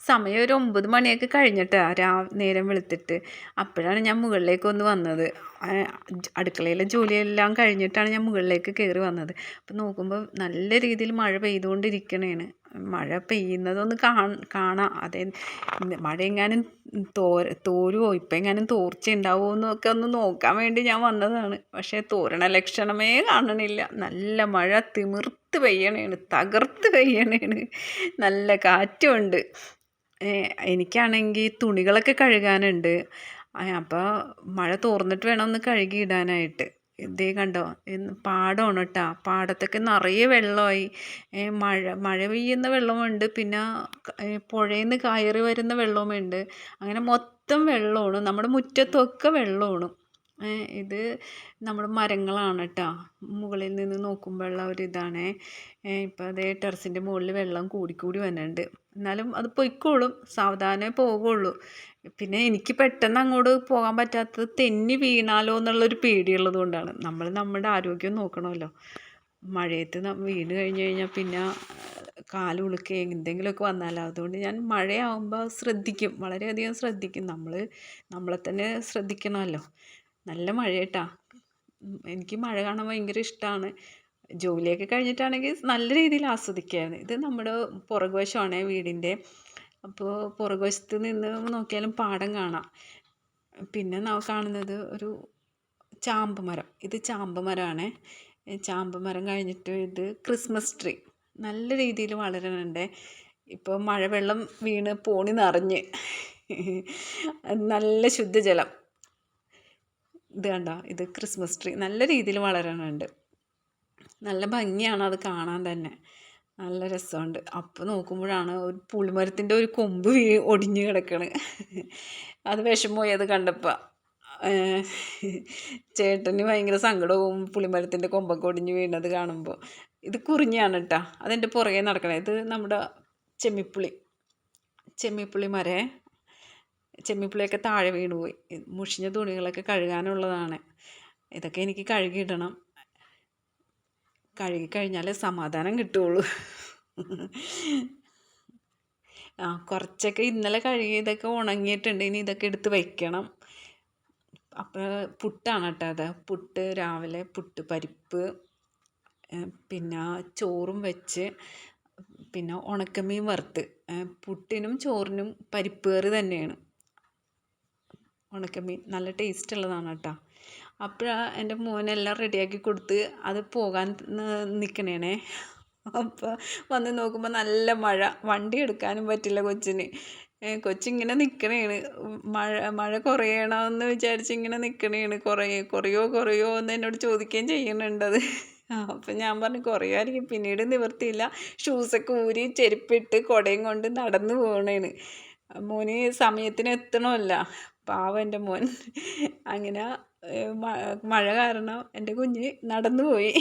സമയം ഒരു 9 മണിയൊക്കെ കഴിഞ്ഞിട്ടാ നേരം വെളുത്തിട്ട്. അപ്പോഴാണ് ഞാൻ മുകളിലേക്ക് ഒന്ന് വന്നത്. അടുക്കളയിലെ ജോലിയെല്ലാം കഴിഞ്ഞിട്ടാണ് ഞാൻ മുകളിലേക്ക് കയറി വന്നത്. അപ്പം നോക്കുമ്പോൾ നല്ല രീതിയിൽ മഴ പെയ്തുകൊണ്ടിരിക്കണേണ്. മഴ പെയ്യുന്നതൊന്ന് കാണാം. മഴ എങ്ങാനും തോരുമോ, ഇപ്പം എങ്ങാനും തോർച്ച ഉണ്ടാവുമോ എന്നൊക്കെ ഒന്ന് നോക്കാൻ വേണ്ടി ഞാൻ വന്നതാണ്. പക്ഷേ തോരണ ലക്ഷണമേ കാണണില്ല. നല്ല മഴ തിമിർത്ത് പെയ്യണേണ്, തകർത്ത് പെയ്യണേണ്. നല്ല കാറ്റുമുണ്ട്. എനിക്കാണെങ്കിൽ തുണികളൊക്കെ കഴുകാനുണ്ട്. അപ്പോൾ മഴ തോർന്നിട്ട് വേണം ഒന്ന് കഴുകിയിടാനായിട്ട്. ഇതേ കണ്ടോ, പാടമാണ് കേട്ടോ. പാടത്തൊക്കെ നിറയെ വെള്ളമായി. മഴ പെയ്യുന്ന വെള്ളമുണ്ട്, പിന്നെ പുഴയിൽ നിന്ന് കയറി വരുന്ന വെള്ളവുമുണ്ട്. അങ്ങനെ മൊത്തം വെള്ളമാണ്. നമ്മുടെ മുറ്റത്തൊക്കെ വെള്ളമാണ്. ഇത് നമ്മുടെ മരങ്ങളാണ് കേട്ടോ. മുകളിൽ നിന്ന് നോക്കുമ്പോഴുള്ള ഒരിതാണേ. ഇപ്പോൾ അതേ ടെറസിൻ്റെ മുകളിൽ വെള്ളം കൂടിക്കൂടി വന്നിട്ടുണ്ട്. എന്നാലും അത് പൊയ്ക്കോളും, സാവധാനമേ പോകുള്ളൂ. പിന്നെ എനിക്ക് പെട്ടെന്ന് അങ്ങോട്ട് പോകാൻ പറ്റാത്തത് തെന്നി വീണാലോ എന്നുള്ളൊരു പേടിയുള്ളത് കൊണ്ടാണ്. നമ്മൾ നമ്മുടെ ആരോഗ്യം നോക്കണമല്ലോ. മഴയത്ത് വീണ് കഴിഞ്ഞ് കഴിഞ്ഞാൽ പിന്നെ കാലുളുക്കുക എന്തെങ്കിലുമൊക്കെ വന്നാലോ. അതുകൊണ്ട് ഞാൻ മഴയാകുമ്പോൾ ശ്രദ്ധിക്കും, വളരെയധികം ശ്രദ്ധിക്കും. നമ്മളെ തന്നെ ശ്രദ്ധിക്കണമല്ലോ. നല്ല മഴയേട്ടാ. എനിക്ക് മഴ കാണാൻ ഭയങ്കര ഇഷ്ടമാണ്. ജോലിയൊക്കെ കഴിഞ്ഞിട്ടാണെങ്കിൽ നല്ല രീതിയിൽ ആസ്വദിക്കുകയായിരുന്നു. ഇത് നമ്മുടെ പുറകുവശമാണേ വീടിൻ്റെ. അപ്പോൾ പുറകുവശത്ത് നിന്ന് നോക്കിയാലും പാടം കാണാം. പിന്നെ കാണുന്നത് ഒരു ചാമ്പ് മരം. ഇത് ചാമ്പ് മരമാണേ. ചാമ്പ് മരം കഴിഞ്ഞിട്ട് ഇത് ക്രിസ്മസ് ട്രീ നല്ല രീതിയിൽ വളരുന്നുണ്ട്. ഇപ്പോൾ മഴവെള്ളം വീണ് പോണി നിറഞ്ഞ് നല്ല ശുദ്ധജലം. ഇത് കണ്ടോ, ഇത് ക്രിസ്മസ് ട്രീ നല്ല രീതിയിൽ വളരണുണ്ട്. നല്ല ഭംഗിയാണ് അത് കാണാൻ തന്നെ, നല്ല രസമുണ്ട്. അപ്പോൾ നോക്കുമ്പോഴാണ് ഒരു പുളിമരത്തിൻ്റെ ഒരു കൊമ്പ് ഒടിഞ്ഞ് കിടക്കണ്. അത് വിഷമമായി അത് കണ്ടപ്പോൾ. ചേട്ടന് ഭയങ്കര സങ്കടവും പുളിമരത്തിൻ്റെ കൊമ്പൊക്കെ ഒടിഞ്ഞ് വീണത് കാണുമ്പോൾ. ഇത് കുറിഞ്ഞാണ് കേട്ടോ, അതെൻ്റെ പുറകെ നടക്കണേ. ഇത് നമ്മുടെ ചെമ്മിപ്പുളി മരേ. ചെമ്മിപ്പുളിയൊക്കെ താഴെ വീണ് പോയി. മുഷിഞ്ഞ തുണികളൊക്കെ കഴുകാനുള്ളതാണ്. ഇതൊക്കെ എനിക്ക് കഴുകിയിടണം. കഴുകിക്കഴിഞ്ഞാലേ സമാധാനം കിട്ടുകയുള്ളൂ. കുറച്ചൊക്കെ ഇന്നലെ കഴുകിയതൊക്കെ ഉണങ്ങിയിട്ടുണ്ട്. ഇനി ഇതൊക്കെ എടുത്ത് വയ്ക്കണം. അപ്പോൾ പുട്ടാണ് കേട്ടോ അത്. പുട്ട് രാവിലെ, പുട്ട് പരിപ്പ്, പിന്നെ ചോറും വെച്ച്, പിന്നെ ഉണക്കമീൻ വറുത്ത്. പുട്ടിനും ചോറിനും പരിപ്പ് കറി തന്നെയാണ്. ഉണക്കമീൻ നല്ല ടേസ്റ്റ് ഉള്ളതാണ് കേട്ടോ. അപ്പോഴാണ് എൻ്റെ മോനെല്ലാം റെഡിയാക്കി കൊടുത്ത് അത് പോകാൻ നിൽക്കണേണേ. അപ്പോൾ വന്ന് നോക്കുമ്പോൾ നല്ല മഴ. വണ്ടി എടുക്കാനും പറ്റില്ല കൊച്ചിന്. കൊച്ചിങ്ങനെ നിൽക്കണേണ്. മഴ കുറയണമെന്ന് വിചാരിച്ച് ഇങ്ങനെ നിൽക്കണേണ്. കുറയോ എന്ന് എന്നോട് ചോദിക്കുകയും ചെയ്യുന്നുണ്ടത്. അപ്പം ഞാൻ പറഞ്ഞു കുറയുമായിരിക്കും. പിന്നീട് നിവർത്തിയില്ല. ഷൂസൊക്കെ ഊരി ചെരുപ്പിട്ട് കുടയും കൊണ്ട് നടന്നു പോകണേണ്. മോന് സമയത്തിന് എത്തണമല്ല, പാവം എൻ്റെ മോൻ. അങ്ങനെ മഴ കാരണം എൻ്റെ കുഞ്ഞ് നടന്നു പോയി.